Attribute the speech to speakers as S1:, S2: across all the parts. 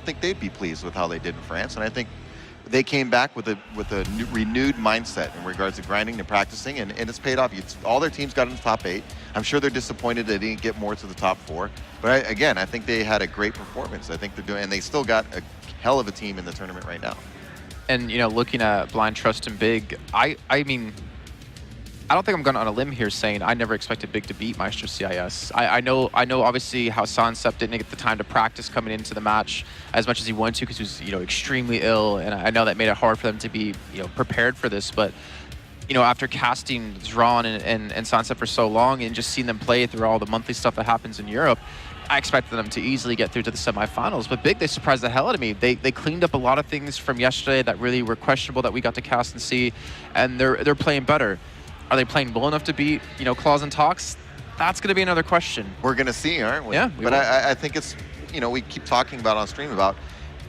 S1: think they'd be pleased with how they did in France, and I think they came back with a renewed mindset in regards to grinding and practicing, and it's paid off. All their teams got in the top 8. I'm sure they're disappointed they didn't get more to the top 4, but again, I think they had a great performance. I think they're doing, and they still got a hell of a team in the tournament right now.
S2: And you know, looking at Blind, Trust, and Big, I mean, I don't think I'm going on a limb here saying I never expected Big to beat Myztro CIS. I know obviously how Sansep didn't get the time to practice coming into the match as much as he wanted to because he was, you know, extremely ill, and I know that made it hard for them to be, you know, prepared for this. But you know, after casting Zron and Sansep for so long and just seeing them play through all the monthly stuff that happens in Europe, I expected them to easily get through to the semifinals. But Big, they surprised the hell out of me. They cleaned up a lot of things from yesterday that really were questionable that we got to cast and see, and they're playing better. Are they playing well enough to beat, you know, Claws and Tox? That's going to be another question.
S1: We're going to see, aren't we?
S2: Yeah.
S1: But I think it's, you know, we keep talking about on stream about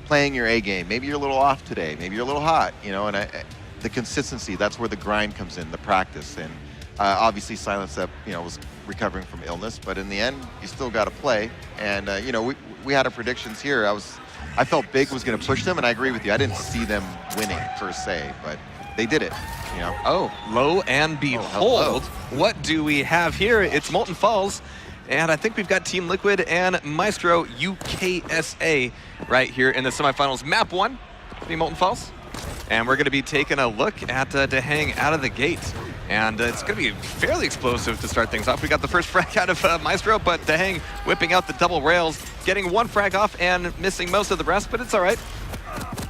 S1: playing your A game. Maybe you're a little off today. Maybe you're a little hot, you know, and the consistency, that's where the grind comes in, the practice. And obviously Silencep, you know, was recovering from illness, but in the end, you still got to play. And, you know, we had our predictions here. I felt Big was going to push them, and I agree with you. I didn't see them winning per se, but they did it. You know?
S3: Oh, lo and behold, what do we have here? It's Molten Falls, and I think we've got Team Liquid and Myztro UKSA right here in the semifinals. Map 1, the Molten Falls, and we're going to be taking a look at Dehang out of the gate. And it's going to be fairly explosive to start things off. We got the first frag out of Myztro, but Dehang whipping out the double rails, getting one frag off and missing most of the rest, but it's all right.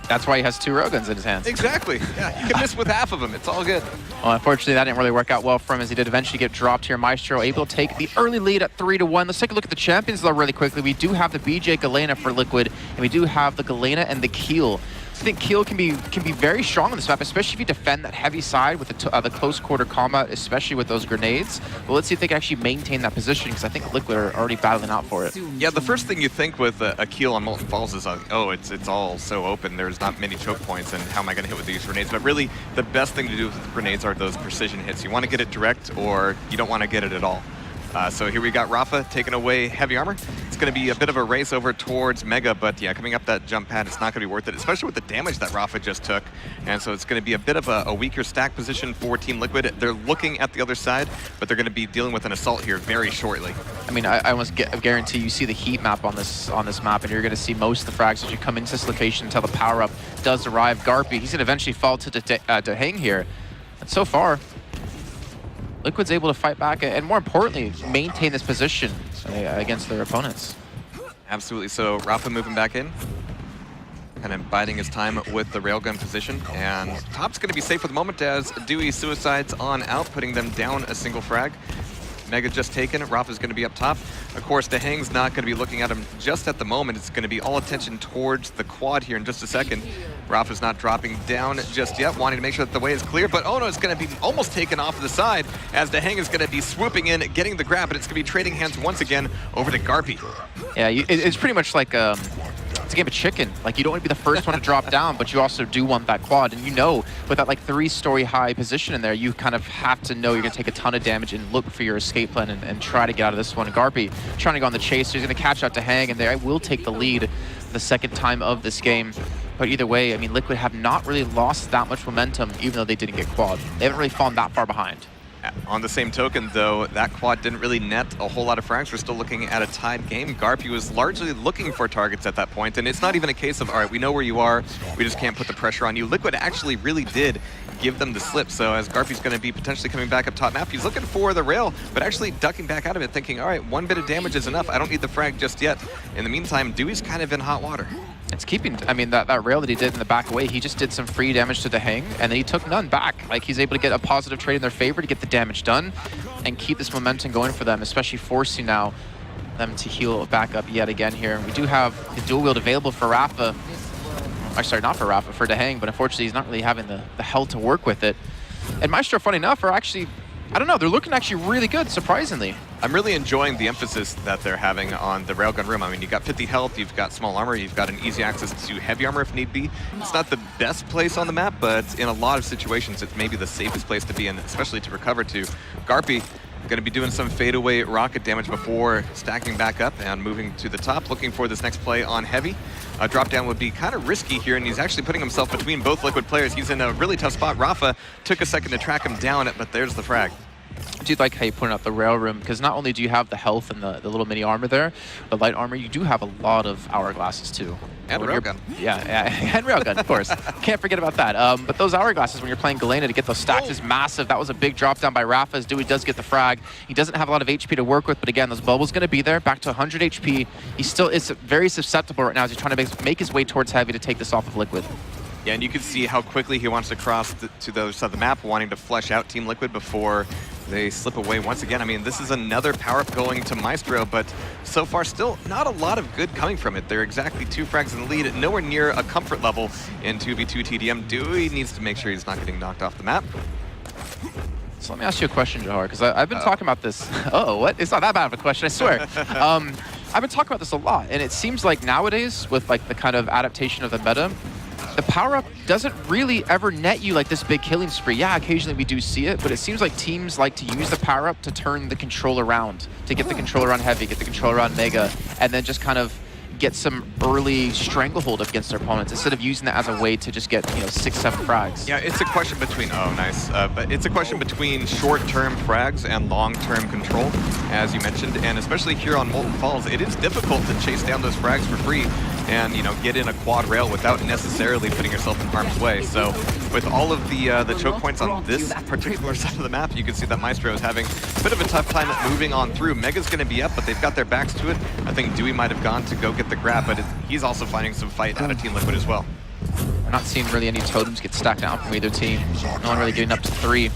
S2: That's why he has 2 railguns in his hands.
S3: Exactly. Yeah, you can miss with half of them. It's all good.
S2: Well, unfortunately, that didn't really work out well for him as he did eventually get dropped here. Myztro able to take the early lead at 3-1. Let's take a look at the champions, though, really quickly. We do have the BJ Galena for Liquid, and we do have the Galena and the Keel. I think Keel can be very strong on this map, especially if you defend that heavy side with the close quarter combat, especially with those grenades. But let's see if they can actually maintain that position, because I think Liquid are already battling out for it.
S3: Yeah, the first thing you think with a Keel on Molten Falls is, oh, it's all so open. There's not many choke points, and how am I going to hit with these grenades? But really, the best thing to do with grenades are those precision hits. You want to get it direct, or you don't want to get it at all. So here we got Rafa taking away heavy armor. It's going to be a bit of a race over towards Mega, but yeah, coming up that jump pad, it's not going to be worth it, especially with the damage that Rafa just took. And so it's going to be a bit of a weaker stack position for Team Liquid. They're looking at the other side, but they're going to be dealing with an assault here very shortly.
S2: I mean, I almost guarantee you see the heat map on this map, and you're going to see most of the frags as you come into this location until the power-up does arrive. Garpy, he's going to eventually fall to Dehang here. And so far, Liquid's able to fight back and, more importantly, maintain this position against their opponents.
S3: Absolutely. So Rafa moving back in, kind of biding his time with the railgun position. And top's going to be safe for the moment as Dewey suicides on out, putting them down a single frag. Mega just taken. Rafa's going to be up top. Of course, Dehang's not going to be looking at him just at the moment. It's going to be all attention towards the quad here in just a second. Rafa's not dropping down just yet, wanting to make sure that the way is clear. But oh no, it's going to be almost taken off the side as Dehang is going to be swooping in, getting the grab, but it's going to be trading hands once again over to Garpy.
S2: Yeah, it's pretty much like it's a game of chicken. Like, you don't want to be the first one to drop down, but you also do want that quad. And you know, with that like 3-story high position in there, you kind of have to know you're going to take a ton of damage and look for your escape plan and try to get out of this one. Garpy trying to go on the chase. So he's going to catch out Dehang, and they will take the lead the second time of this game. But either way, I mean, Liquid have not really lost that much momentum, even though they didn't get quad. They haven't really fallen that far behind.
S3: On the same token, though, that quad didn't really net a whole lot of frags. We're still looking at a tied game. Garpy was largely looking for targets at that point, and it's not even a case of, all right, we know where you are, we just can't put the pressure on you. Liquid actually really did give them the slip, so as Garpy's going to be potentially coming back up top map, he's looking for the rail, but actually ducking back out of it, thinking, all right, 1 bit of damage is enough. I don't need the frag just yet. In the meantime, Dewey's kind of in hot water.
S2: It's keeping, I mean, that rail that he did in the back away, he just did some free damage to Dehang, and then he took none back. Like, he's able to get a positive trade in their favor to get the damage done and keep this momentum going for them, especially forcing now them to heal back up yet again here. And we do have the dual wield available for Rafa. Sorry, not for Rafa, for Dehang, but unfortunately he's not really having the health to work with it. And Myztro, funny enough, are actually, I don't know, they're looking actually really good, surprisingly.
S3: I'm really enjoying the emphasis that they're having on the railgun room. I mean, you've got 50 health, you've got small armor, you've got an easy access to heavy armor if need be. It's not the best place on the map, but in a lot of situations, it's maybe the safest place to be in, especially to recover to. Garpy going to be doing some fadeaway rocket damage before stacking back up and moving to the top, looking for this next play on heavy. A drop down would be kind of risky here, and he's actually putting himself between both Liquid players. He's in a really tough spot. Rafa took a second to track him down, but there's the frag.
S2: I do like how you pointed out the rail room, because not only do you have the health and the little mini armor there, the light armor, you do have a lot of hourglasses too.
S3: And railgun.
S2: Yeah, and railgun, of course. Can't forget about that. But those hourglasses, when you're playing Galena, to get those stacks is massive. That was a big drop down by Rafa, as Dewey does get the frag. He doesn't have a lot of HP to work with, but again, those bubbles going to be there, back to 100 HP. He still is very susceptible right now as he's trying to make his way towards Heavy to take this off of Liquid.
S3: Yeah, and you can see how quickly he wants to cross to the other side of the map, wanting to flush out Team Liquid before they slip away once again. I mean, this is another power-up going to Myztro, but so far still not a lot of good coming from it. They're exactly 2 frags in the lead, nowhere near a comfort level in 2v2 TDM. Dewey needs to make sure he's not getting knocked off the map.
S2: So let me ask you a question, Johar, because I've been talking about this. Uh-oh, what? It's not that bad of a question, I swear. I've been talking about this a lot, and it seems like nowadays, with like the kind of adaptation of the meta, the power-up doesn't really ever net you like this big killing spree. Yeah, occasionally we do see it, but it seems like teams like to use the power-up to turn the control around, to get the controller on Heavy, get the controller on Mega, and then just kind of get some early stranglehold against their opponents instead of using that as a way to just get 6, 7 frags.
S3: Yeah, it's a question between but it's a question between short-term frags and long-term control, as you mentioned, and especially here on Molten Falls, it is difficult to chase down those frags for free and get in a quad rail without necessarily putting yourself in harm's way. So with all of the choke points on this particular side of the map, you can see that Myztro is having a bit of a tough time moving on through. Mega's going to be up, but they've got their backs to it. I think Dewey might have gone to go get the grab, but he's also finding some fight out of Team Liquid as well.
S2: We're not seeing really any totems get stacked out from either team. No one really getting up to 3.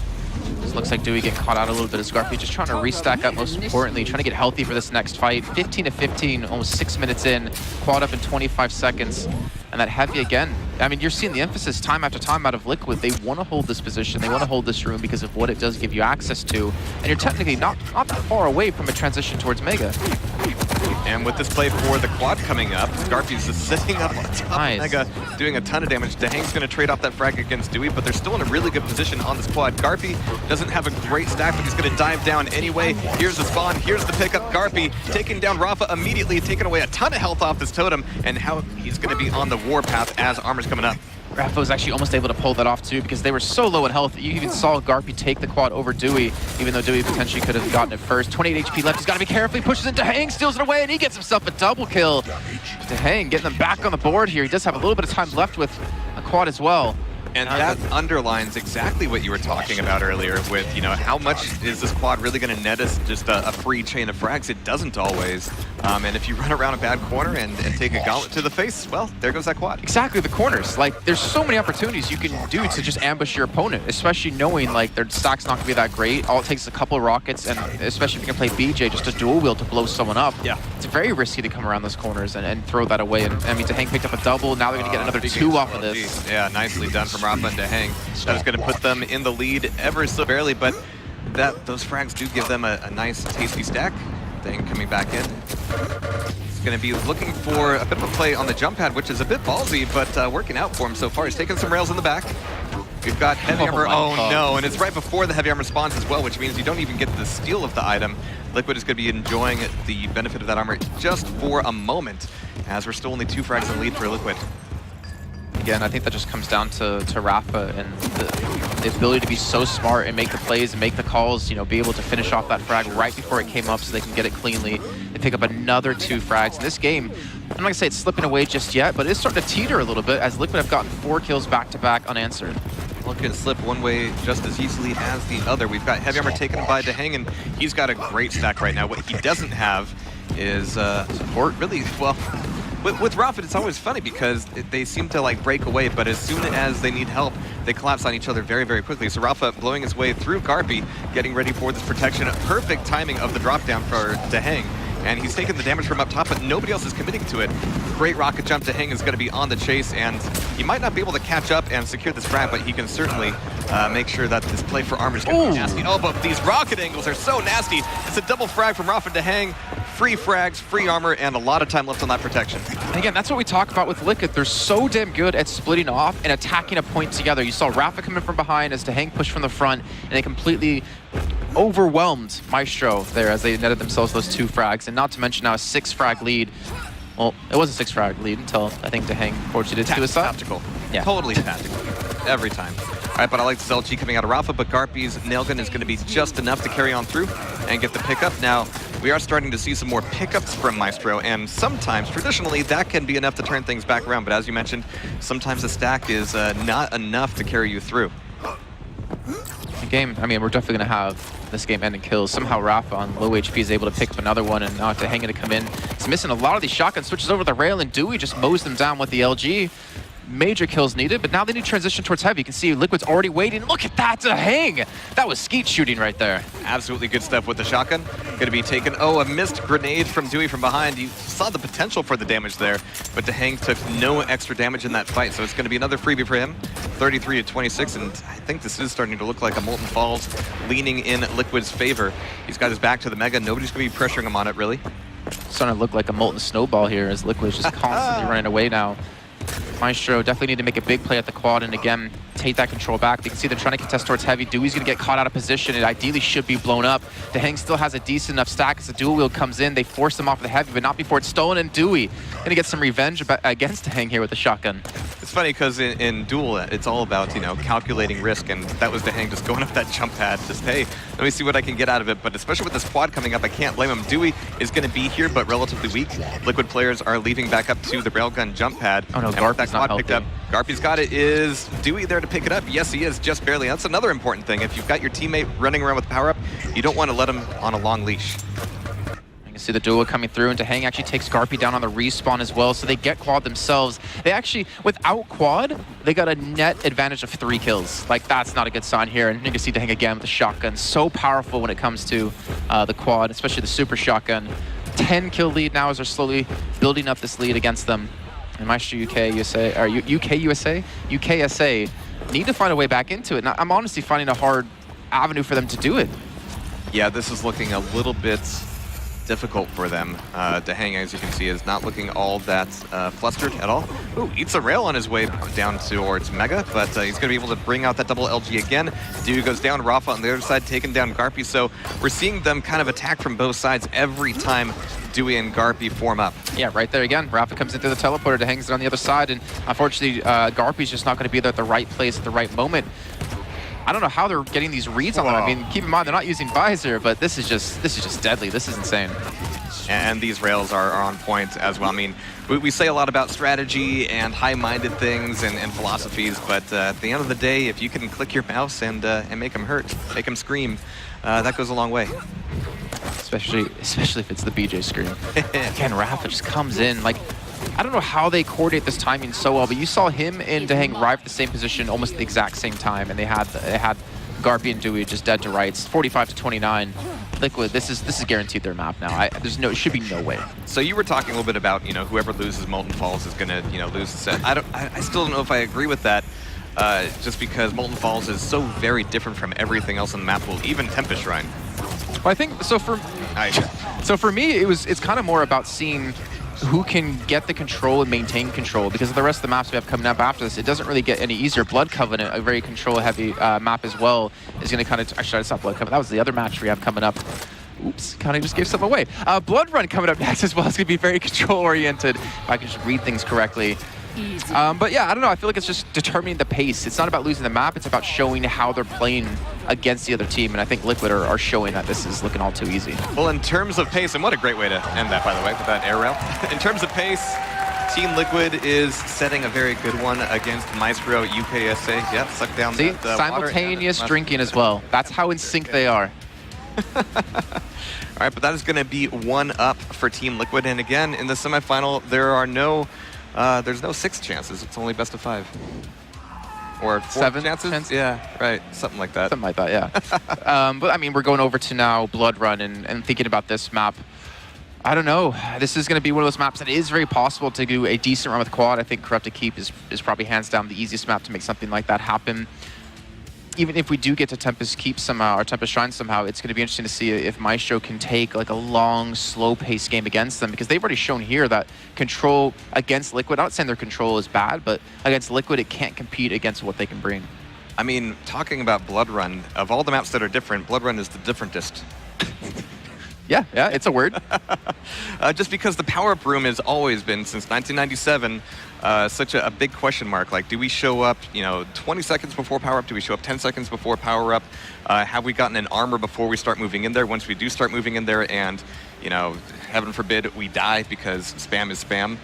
S2: This looks like Dewey getting caught out a little bit. Scarfy just trying to restack up, most importantly, trying to get healthy for this next fight. 15 to 15, almost 6 minutes in, quad up in 25 seconds. And that Heavy again. I mean, you're seeing the emphasis time after time out of Liquid. They want to hold this position. They want to hold this room because of what it does give you access to. And you're technically not that far away from a transition towards Mega.
S3: And with this play for the quad coming up, Scarfy's just sitting up on top of Mega, doing a ton of damage. Dehang's going to trade off that frag against Dewey, but they're still in a really good position on this quad. Garpy doesn't have a great stack, but he's going to dive down anyway. Here's the spawn, here's the pickup. Garpy taking down Rafa immediately, taking away a ton of health off this totem, and how he's going to be on the warpath as armor's coming up.
S2: Rafa was actually almost able to pull that off too, because they were so low in health. You even saw Garpy take the quad over Dewey, even though Dewey potentially could have gotten it first. 28 HP left. He's got to be careful. He pushes into Dehang, steals it away, and he gets himself a double kill. Dehang getting them back on the board here. He does have a little bit of time left with a quad as well.
S3: And that underlines exactly what you were talking about earlier with, how much is this quad really going to net us just a free chain of frags? It doesn't always. And if you run around a bad corner and take a gauntlet to the face, well, there goes that quad.
S2: Exactly, the corners. Like, there's so many opportunities you can do to just ambush your opponent, especially knowing, like, their stack's not going to be that great. All it takes is a couple of rockets, and especially if you can play BJ, just a dual wheel to blow someone up.
S3: Yeah.
S2: It's very risky to come around those corners and throw that away. And I mean, Dehang picked up a double. Now they're going to get another 2 off of this.
S3: Yeah, nicely done from Rafa and Dehang. That is going to put them in the lead ever so barely, but those frags do give them a nice, tasty stack. Dehang coming back in. He's going to be looking for a bit of a play on the jump pad, which is a bit ballsy, but working out for him so far. He's taking some rails in the back. We've got heavy armor. Oh no, and it's right before the heavy armor spawns as well, which means you don't even get the steal of the item. Liquid is going to be enjoying the benefit of that armor just for a moment, as we're still only 2 frags in the lead for Liquid.
S2: Again, I think that just comes down to Rafa and the ability to be so smart and make the plays and make the calls, be able to finish off that frag right before it came up so they can get it cleanly. They pick up another 2 frags. In this game, I'm not going to say it's slipping away just yet, but it's starting to teeter a little bit as Liquid have gotten 4 kills back-to-back unanswered.
S3: Look at slip one way just as easily as the other. We've got heavy armor taken by Dehang, and he's got a great stack right now. What he doesn't have is support, really. Well, with Rafa, it's always funny because they seem to break away, but as soon as they need help, they collapse on each other very, very quickly. So Rafa blowing his way through Garpy, getting ready for this protection. Perfect timing of the drop down for Dehang. And he's taking the damage from up top, but nobody else is committing to it. Great rocket jump. Dehang is going to be on the chase, and he might not be able to catch up and secure this frag, but he can certainly make sure that this play for armor is going to be nasty. Oh, but these rocket angles are so nasty. It's a double frag from Rafa Dehang. Free frags, free armor, and a lot of time left on that protection.
S2: And again, that's what we talk about with Liquid. They're so damn good at splitting off and attacking a point together. You saw Rafa come in from behind as Dehang pushed from the front, and they completely overwhelmed Myztro there as they netted themselves those 2 frags. And not to mention now a 6 frag lead. Well, it was a 6 frag lead until I think Dehang fortunately did suicide.
S3: Tactical.
S2: Yeah.
S3: Totally tactical. Every time. All right, but I like this LG coming out of Rafa, but Garpy's nailgun is going to be just enough to carry on through and get the pickup. Now, we are starting to see some more pickups from Myztro, and sometimes, traditionally, that can be enough to turn things back around. But as you mentioned, sometimes a stack is not enough to carry you through.
S2: The game, I mean, we're definitely going to have this game ending kills. Somehow Rafa on low HP is able to pick up another one, and now Dehang to come in. It's missing a lot of these shotguns, switches over the rail, and Dewey just mows them down with the LG. Major kills needed, but now they need to transition towards heavy. You can see Liquid's already waiting. Look at that, Dehang! That was skeet shooting right there.
S3: Absolutely good stuff with the shotgun. Going to be taken. Oh, a missed grenade from Dewey from behind. You saw the potential for the damage there, but Dehang took no extra damage in that fight, so it's going to be another freebie for him. 33 to 26, and I think this is starting to look like a Molten Falls leaning in Liquid's favor. He's got his back to the Mega. Nobody's going to be pressuring him on it, really.
S2: It's starting to look like a Molten Snowball here as Liquid's just constantly running away now. Myztro definitely need to make a big play at the quad and again take that control back. You can see they're trying to contest towards heavy. Dewey's going to get caught out of position. It ideally should be blown up. Dehang still has a decent enough stack as the dual wheel comes in. They force him off the heavy, but not before it's stolen. And Dewey going to get some revenge against Dehang here with the shotgun.
S3: It's funny because in duel, it's all about, you know, calculating risk, and that was Dehang just going up that jump pad. Just, hey, let me see what I can get out of it. But especially with this quad coming up, I can't blame him. Dewey is going to be here, but relatively weak. Liquid players are leaving back up to the railgun jump pad.
S2: Oh no,
S3: Garpy's not picked up. Garpy's got it. Is Dewey there to pick it up? Yes, he is, just barely. That's another important thing. If you've got your teammate running around with power up, you don't want to let him on a long leash.
S2: You can see the duo coming through, and Dehang actually takes Garpy down on the respawn as well, so they get quad themselves. They actually, without quad, they got a net advantage of 3 kills. Like, that's not a good sign here, and you can see Dehang again with the shotgun. So powerful when it comes to the quad, especially the super shotgun. 10 kill lead now as they're slowly building up this lead against them. And Myztro UKSA need to find a way back into it. And I'm honestly finding a hard avenue for them to do it.
S3: Yeah, this is looking a little bit difficult for them. Dehang, as you can see, is not looking all that flustered at all. Ooh, eats a rail on his way down towards Mega, but he's going to be able to bring out that double LG again. Dewey goes down, Rafa on the other side, taking down Garpy. So we're seeing them kind of attack from both sides every time Dewey and Garpy form up.
S2: Yeah, right there again. Rafa comes into the teleporter, Dehang's on the other side, and unfortunately, Garpy's just not going to be there at the right place at the right moment. I don't know how they're getting these reads on them. I mean, keep in mind, they're not using visor, but this is just deadly. This is insane.
S3: And these rails are on point as well. I mean, we say a lot about strategy and high-minded things and philosophies, but at the end of the day, if you can click your mouse and make them hurt, make them scream, that goes a long way.
S2: Especially if it's the BJ scream. Again, Rafa just comes in like, I don't know how they coordinate this timing so well, but you saw him and Dehang arrive at the same position almost at the exact same time, and they had Garpy and Dewey just dead to rights. 45 to 29. Liquid, this is guaranteed their map now. It should be no way.
S3: So you were talking a little bit about, you know, whoever loses Molten Falls is gonna, you know, lose the set. I still don't know if I agree with that. Just because Molten Falls is so very different from everything else on the map. Well, even Tempest Shrine.
S2: Well, I think so. For me, it's kind of more about seeing who can get the control and maintain control, because of the rest of the maps we have coming up after this, it doesn't really get any easier. Blood Covenant, a very control-heavy map as well, is going to kind of... Actually, I saw Blood Covenant. That was the other match we have coming up. Oops, kind of just gave some away. Blood Run coming up next as well. It's going to be very control-oriented, if I can just read things correctly. But yeah, I don't know. I feel like it's just determining the pace. It's not about losing the map. It's about showing how they're playing against the other team. And I think Liquid are showing that this is looking all too easy.
S3: Well, in terms of pace, and what a great way to end that, by the way, with that air rail. In terms of pace, Team Liquid is setting a very good one against Myztro UKSA. Yep, suck down
S2: See,
S3: that
S2: simultaneous drinking as well. That's how in sync they are.
S3: All right, but that is going to be 1 up for Team Liquid. And again, in the semifinal, there's no 6 chances. It's only best of 5. Or 4
S2: 7
S3: chances? Yeah, right. Something like that.
S2: Something like that, yeah. But I mean, we're going over to now Blood Run and thinking about this map. I don't know. This is going to be one of those maps that is very possible to do a decent run with quad. I think Corrupted Keep is probably hands down the easiest map to make something like that happen. Even if we do get to Tempest Keep somehow, or Tempest Shrine somehow, it's going to be interesting to see if Myztro can take like a long, slow-paced game against them, because they've already shown here that control against Liquid, I'm not saying their control is bad, but against Liquid, it can't compete against what they can bring.
S3: I mean, talking about Blood Run, of all the maps that are different, Blood Run is the differentest.
S2: Yeah, it's a word.
S3: Just because the power-up room has always been, since 1997, such a big question mark. Like, do we show up, 20 seconds before power-up? Do we show up 10 seconds before power-up? Have we gotten an armor before we start moving in there? Once we do start moving in there and, heaven forbid, we die because spam is spam,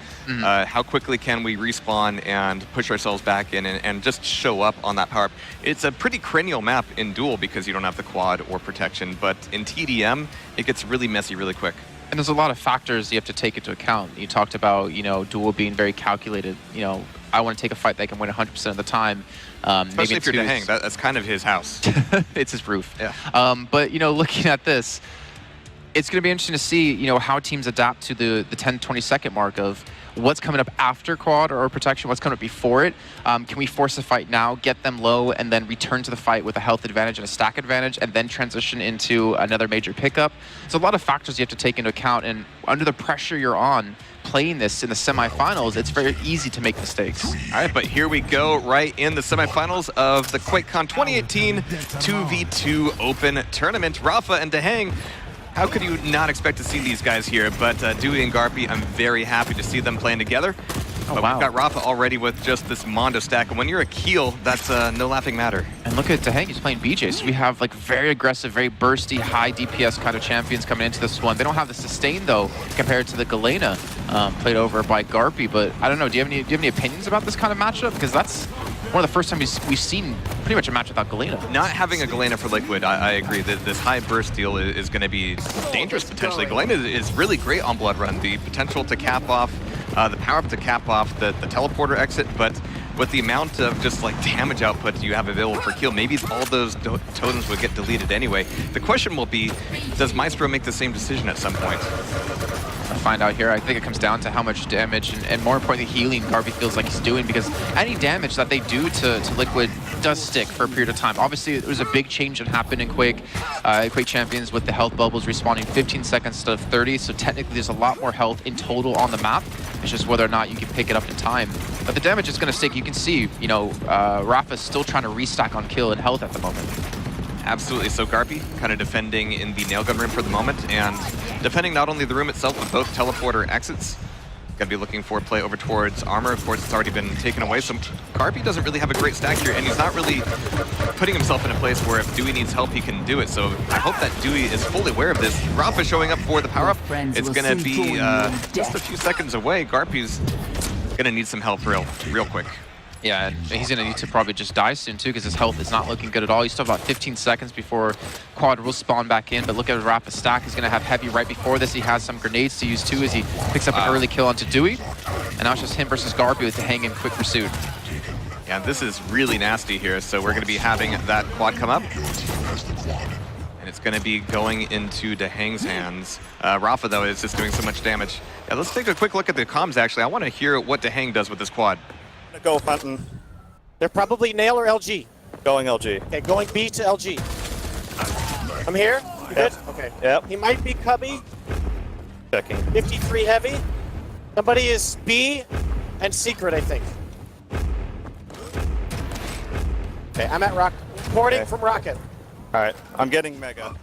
S3: how quickly can we respawn and push ourselves back in and just show up on that power-up? It's a pretty cranial map in Duel because you don't have the quad or protection, but in TDM, it gets really messy really quick.
S2: And there's a lot of factors you have to take into account. You talked about, Duel being very calculated. I want to take a fight that I can win 100% of the time.
S3: Especially
S2: maybe
S3: if you're Dehang, that's kind of his house.
S2: It's his roof.
S3: Yeah.
S2: But, looking at this, it's going to be interesting to see, how teams adapt to the 10, 20-second mark of what's coming up after quad or protection, what's coming up before it. Can we force the fight now, get them low, and then return to the fight with a health advantage and a stack advantage, and then transition into another major pickup? There's a lot of factors you have to take into account, and under the pressure you're on, playing this in the semifinals, it's very easy to make mistakes.
S3: All right, but here we go, right in the semifinals of the QuakeCon 2018 2v2 Open Tournament. Rafa and Dehang, how could you not expect to see these guys here? But Dewey and Garpy, I'm very happy to see them playing together.
S2: Oh,
S3: but
S2: wow.
S3: We've got Rafa already with just this Mondo stack. And when you're a Keel, that's no laughing matter.
S2: And look at Dehang, he's playing BJ. So we have like very aggressive, very bursty, high DPS kind of champions coming into this one. They don't have the sustain though, compared to the Galena played over by Garpy. But I don't know, do you have any opinions about this kind of matchup? Because that's one of the first times we've seen pretty much a match without Galena.
S3: Not having a Galena for Liquid, I agree that this high burst deal is going to be dangerous potentially. Galena is really great on Blood Run. The potential to cap off, the power up to cap off the teleporter exit, but with the amount of just like damage output you have available for Keel, maybe all those totems would get deleted anyway. The question will be, does Myztro make the same decision at some point?
S2: I'll find out here. I think it comes down to how much damage and more importantly healing Garpy feels like he's doing, because any damage that they do to Liquid does stick for a period of time. Obviously there was a big change that happened in Quake Champions with the health bubbles respawning 15 seconds instead of 30, so technically there's a lot more health in total on the map. It's just whether or not you can pick it up in time. But the damage is going to stick. You can see, Rafa's still trying to restack on kill and health at the moment.
S3: Absolutely. So Garpy kind of defending in the nailgun room for the moment, and defending not only the room itself, but both teleporter exits. Gonna be looking for play over towards armor. Of course, it's already been taken away, so Garpy doesn't really have a great stack here, and he's not really putting himself in a place where if Dewey needs help, he can do it. So I hope that Dewey is fully aware of this. Rafa showing up for the power-up. It's gonna be just a few seconds away. Garpy's gonna need some help real quick.
S2: Yeah, and he's going to need to probably just die soon, too, because his health is not looking good at all. He's still about 15 seconds before Quad will spawn back in, but look at Rafa's stack. He's going to have Heavy right before this. He has some grenades to use, too, as he picks up an early kill onto Dewey. And now it's just him versus Garpy with Dehang in quick pursuit.
S3: Yeah, this is really nasty here, so we're going to be having that Quad come up. And it's going to be going into Dehang's hands. Rafa, though, is just doing so much damage. Yeah, let's take a quick look at the comms, actually. I want to hear what Dehang does with this Quad.
S4: Go hunting.
S5: They're probably Nail or LG.
S4: Going LG.
S5: Okay, going B to LG. I'm here. You good? Okay.
S4: Yep.
S5: He might be Cubby.
S4: Checking.
S5: 53 heavy. Somebody is B and Secret, I think. Okay, I'm at Rock. Reporting
S4: Okay.
S5: from Rocket.
S4: All right. I'm getting Mega.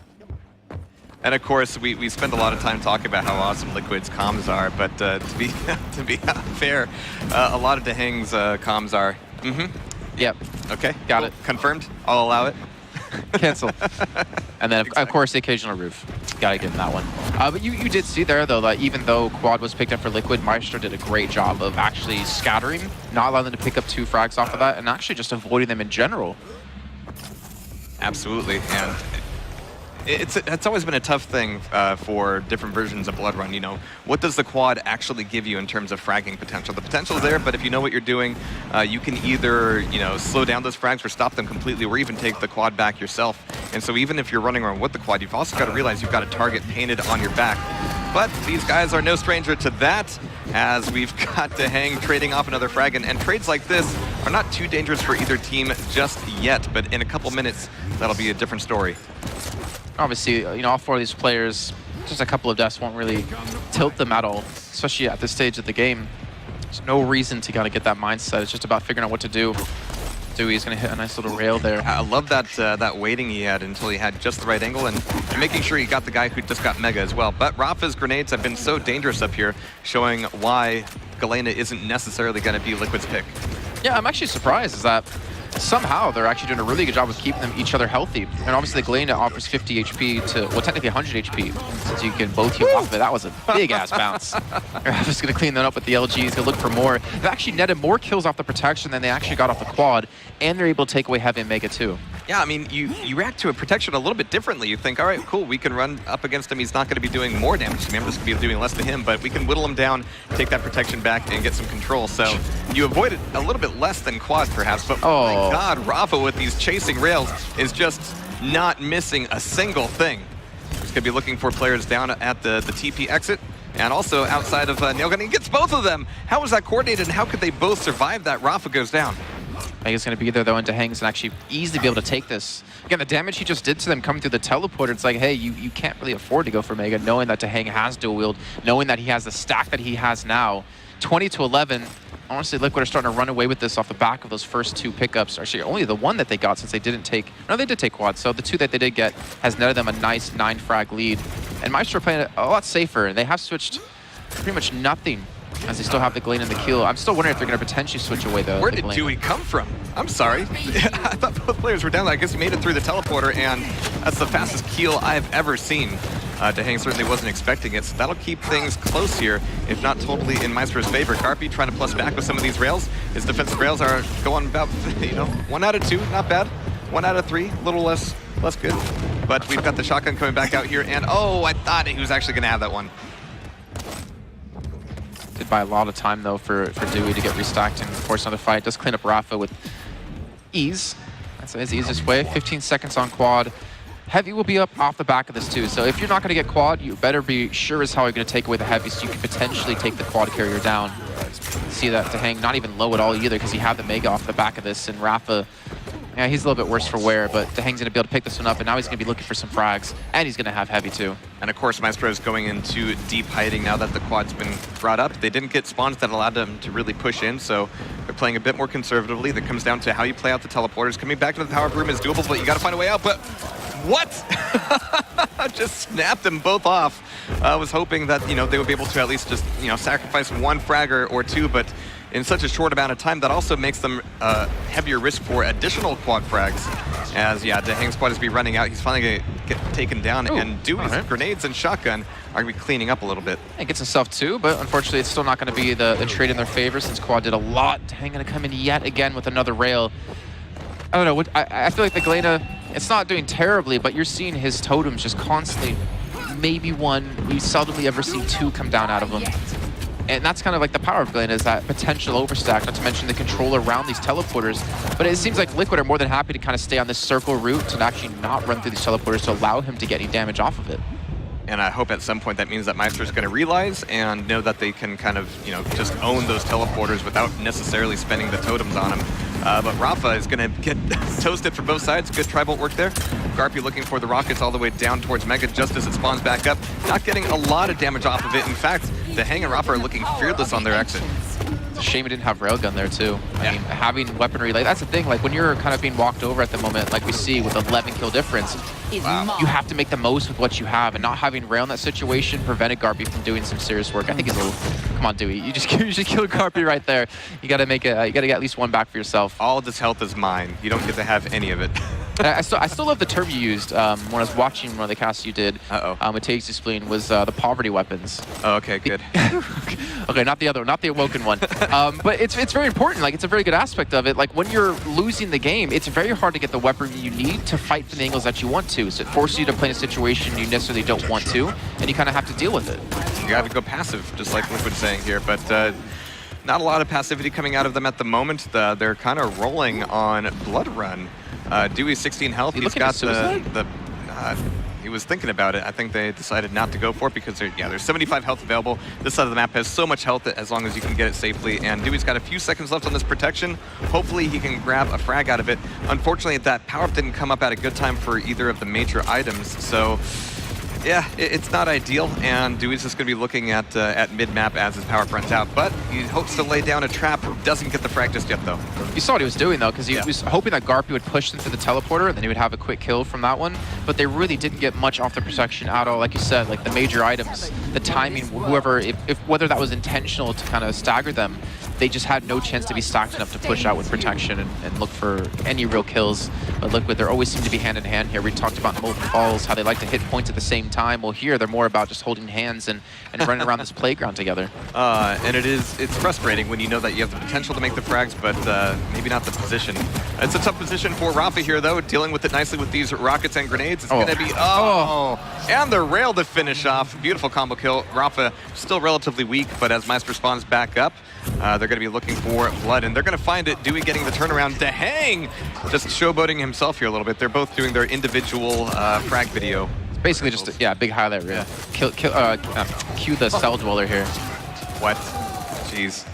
S3: And of course, we spend a lot of time talking about how awesome Liquid's comms are, but to be fair, a lot of Dehang's comms are.
S2: Yep,
S3: Okay.
S2: Got it.
S3: Confirmed. I'll allow it.
S2: cancel. And then, of course, the occasional roof. Gotta give him that one. But you did see there, though, that even though Quad was picked up for Liquid, Myztro did a great job of actually scattering, not allowing them to pick up 2 frags off of that, and actually just avoiding them in general.
S3: Absolutely, and it's always been a tough thing for different versions of Blood Run. What does the Quad actually give you in terms of fragging potential? The potential is there, but if you know what you're doing, you can either slow down those frags or stop them completely, or even take the Quad back yourself. And so even if you're running around with the Quad, you've also got to realize you've got a target painted on your back. But these guys are no stranger to that, as we've got Dehang trading off another frag, and trades like this are not too dangerous for either team just yet, but in a couple minutes, that'll be a different story.
S2: Obviously, all 4 of these players, just a couple of deaths won't really tilt them at all, especially at this stage of the game. There's no reason to kind of get that mindset. It's just about figuring out what to do. Dewey's going to hit a nice little rail there.
S3: I love that that waiting he had until he had just the right angle and making sure he got the guy who just got Mega as well. But Rafa's grenades have been so dangerous up here, showing why Galena isn't necessarily going to be Liquid's pick.
S2: Yeah, I'm actually surprised is that somehow they're actually doing a really good job of keeping them each other healthy. And obviously the Galena offers 50 HP to, well, technically 100 HP, since you can both heal off of it. That was a big-ass bounce. Rafa's going to clean that up with the LG. He's going to look for more. They've actually netted more kills off the protection than they actually got off the quad, and they're able to take away Heavy and Mega too.
S3: Yeah, I mean, you react to a protection a little bit differently. You think, all right, cool, we can run up against him. He's not going to be doing more damage to me. I'm just going to be doing less to him, but we can whittle him down, take that protection back, and get some control. So you avoid it a little bit less than quad, perhaps, but oh my God, Rafa with these chasing rails is just not missing a single thing. He's going to be looking for players down at the TP exit, and also outside of Nailgun. He gets both of them. How was that coordinated, and how could they both survive that? Rafa goes down.
S2: Mega's going to be there, though, into Hangs and actually easily be able to take this. Again, the damage he just did to them coming through the teleporter, it's like, hey, you can't really afford to go for Mega, knowing that Tahang has dual wield, knowing that he has the stack that he has now. 20-11. Honestly, Liquid are starting to run away with this off the back of those first two pickups. Actually, only the one that they got since they didn't take... No, they did take quad, so the two that they did get has netted them a nice 9-frag lead. And Myztro are playing it a lot safer, and they have switched pretty much nothing as they still have the Galena and the kill. I'm still wondering if they're going to potentially switch away, though.
S3: Where did Dewey come from? I'm sorry. I thought both players were down there. I guess he made it through the teleporter, and that's the fastest keel I've ever seen. Tahang certainly wasn't expecting it, so that'll keep things close here, if not totally in Myztro's favor. Garpy trying to plus back with some of these rails. His defensive rails are going about, 1 out of 2, not bad. 1 out of 3, a little less good. But we've got the shotgun coming back out here, and oh, I thought he was actually going to have that one.
S2: Did buy a lot of time, though, for Dewey to get restacked and force another fight. Does clean up Rafa with ease. That's his easiest way. 15 seconds on quad. Heavy will be up off the back of this, too. So if you're not going to get quad, you better be sure as how you're going to take away the Heavy so you can potentially take the quad carrier down. See that Tahang not even low at all either because he had the Mega off the back of this, and Rafa, yeah, he's a little bit worse for wear, but Tahang's going to be able to pick this one up, and now he's going to be looking for some frags, and he's going to have Heavy, too.
S3: And of course, Myztro is going into deep hiding now that the quad's been brought up. They didn't get spawns that allowed them to really push in, so they're playing a bit more conservatively. That comes down to how you play out the teleporters. Coming back to the power room is doable, but you got to find a way out. But what? Just snapped them both off. I was hoping that, they would be able to at least just, sacrifice one fragger or two, but in such a short amount of time, that also makes them heavier risk for additional quad frags. As, yeah, the Hang squad is be running out. He's finally going to get taken down, and Dewey's grenades and shotgun are going to be cleaning up a little bit.
S2: He gets himself two, but unfortunately it's still not going to be the trade in their favor since quad did a lot. Hang going to come in yet again with another rail. I don't know, I feel like the Galena, it's not doing terribly, but you're seeing his totems just constantly, maybe one, we seldomly ever see two come down out of him. And that's kind of like the power of Galena, is that potential overstack, not to mention the control around these teleporters. But it seems like Liquid are more than happy to kind of stay on this circle route and actually not run through these teleporters to allow him to get any damage off of it.
S3: And I hope at some point that means that Myztro is going to realize and know that they can kind of, just own those teleporters without necessarily spending the totems on them. But Rafa is going to get toasted from both sides. Good tri-bolt work there. Garpy looking for the rockets all the way down towards Mega just as it spawns back up. Not getting a lot of damage off of it. In fact, the Hang and Rafa are looking fearless on their exit.
S2: It's a shame it didn't have railgun there, too. I mean, having weaponry, like, that's the thing. Like, when you're kind of being walked over at the moment, like we see with 11 kill difference, you have to make the most with what you have, and not having rail in that situation prevented Garpy from doing some serious work. I think he's a little... Come on, Dewey. You just killed Garpy right there. You got to make it. You got to get at least one back for yourself.
S3: All of this health is mine. You don't get to have any of it.
S2: I still love the term you used when I was watching one of the casts you did with Tasty Spleen was the poverty weapons.
S3: Oh, okay, good.
S2: Okay, not the other one, not the awoken one. But it's very important. Like, it's a very good aspect of it. Like, when you're losing the game, it's very hard to get the weapon you need to fight from the angles that you want to. So it forces you to play in a situation you necessarily don't want to, and you kind of have to deal with it.
S3: You got to go passive, just like Liquid's saying here, but not a lot of passivity coming out of them at the moment. They're kind of rolling on Blood Run. Dewey's 16 health. He's got he was thinking about it. I think they decided not to go for it because there's 75 health available. This side of the map has so much health that as long as you can get it safely. And Dewey's got a few seconds left on this protection. Hopefully he can grab a frag out of it. Unfortunately, that power-up didn't come up at a good time for either of the major items. So Yeah, it's not ideal, and Dewey's just going to be looking at mid-map as his power runs out, but he hopes to lay down a trap. Doesn't get the frag just yet, though.
S2: You saw what he was doing, though, because he was hoping that Garpy would push into the teleporter, and then he would have a quick kill from that one, but they really didn't get much off the protection at all. Like you said, like the major items, the timing, whoever, if whether that was intentional to kind of stagger them, they just had no chance to be stacked enough to push out with protection and look for any real kills. But Liquid, they always seem to be hand in hand here. We talked about Molten Falls, how they like to hit points at the same time. Well, here they're more about just holding hands and running around this playground together.
S3: And it's frustrating when you know that you have the potential to make the frags, but maybe not the position. It's a tough position for Rafa here, though, dealing with it nicely with these rockets and grenades. It's going to be, and the rail to finish off. Beautiful combo kill. Rafa still relatively weak, but as Myztro spawns back up, they're going to be looking for blood, and they're going to find it. Dewey getting the turnaround. Dehang just showboating himself here a little bit. They're both doing their individual frag video.
S2: It's basically just a big highlight reel. Cue the cell dweller here.
S3: What? Jeez.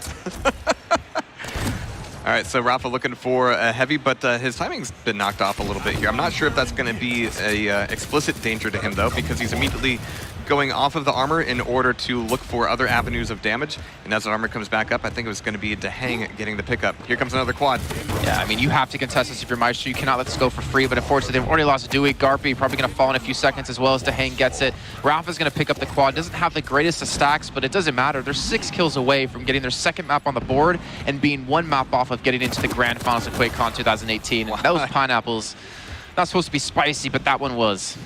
S3: All right, so Rafa looking for a heavy, but his timing's been knocked off a little bit here. I'm not sure if that's going to be a explicit danger to him, though, because he's immediately going off of the armor in order to look for other avenues of damage. And as the armor comes back up, I think it was going to be Dehang getting the pickup. Here comes another quad.
S2: Yeah, I mean, you have to contest this if you're Myztro. You cannot let this go for free, but unfortunately, they've already lost Dewey. Garpy probably going to fall in a few seconds as well as Dehang gets it. Rafa's going to pick up the quad. Doesn't have the greatest of stacks, but it doesn't matter. They're 6 kills away from getting their second map on the board and being 1 map off of getting into the grand finals of QuakeCon 2018. And those pineapples, not supposed to be spicy, but that one was.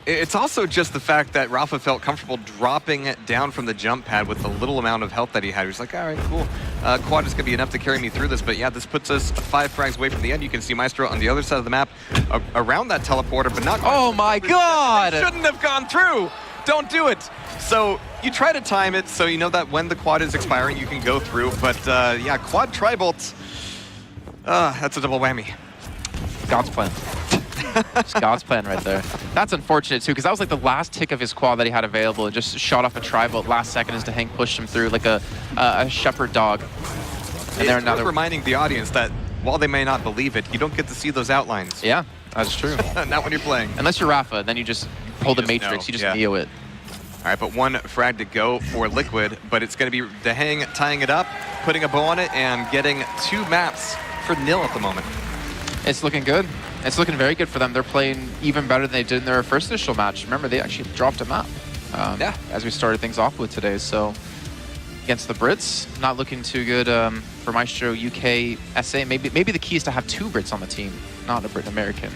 S3: It's also just the fact that Rafa felt comfortable dropping it down from the jump pad with the little amount of health that he had. He was like, all right, cool. Quad is going to be enough to carry me through this. But yeah, this puts us 5 frags away from the end. You can see Myztro on the other side of the map around that teleporter, but not...
S2: Oh my God!
S3: Shouldn't have gone through! Don't do it! So you try to time it so you know that when the quad is expiring, you can go through. But yeah, quad tri-bolt, that's a double whammy.
S2: God's plan. It's God's plan right there. That's unfortunate too, because that was like the last tick of his quad that he had available, and just shot off a tri-bolt last second as Dehang pushed him through like a shepherd dog. And
S3: it's worth reminding the audience that while they may not believe it, you don't get to see those outlines.
S2: Yeah, that's true.
S3: Not when you're playing.
S2: Unless you're Rafa, then you just pull the Matrix, you just Neo it.
S3: All right, but 1 frag to go for Liquid, but it's going to be Dehang tying it up, putting a bow on it, and getting 2 maps for nil at the moment.
S2: It's looking good. It's looking very good for them. They're playing even better than they did in their first initial match. Remember, they actually dropped a map as we started things off with today. So against the Brits, not looking too good for Myztro UKSA. Maybe the key is to have 2 Brits on the team, not a Brit American.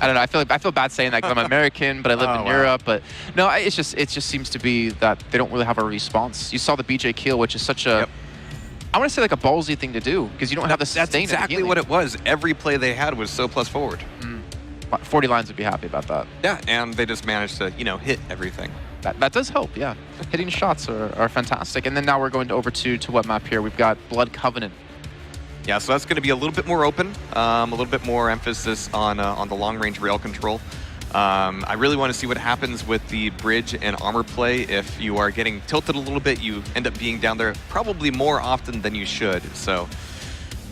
S2: I don't know. I feel bad saying that because I'm American, but I live in Europe. But no, it just seems to be that they don't really have a response. You saw the BJ kill, which is such a I want to say like a ballsy thing to do because you don't have the sustain.
S3: That's exactly what it was. Every play they had was so plus forward.
S2: 40 lines would be happy about that.
S3: Yeah, and they just managed to, hit everything.
S2: That does help, yeah. Hitting shots are fantastic. And then now we're going over to what map here? We've got Blood Covenant.
S3: Yeah, so that's going to be a little bit more open, a little bit more emphasis on the long-range rail control. I really want to see what happens with the bridge and armor play. If you are getting tilted a little bit, you end up being down there probably more often than you should. So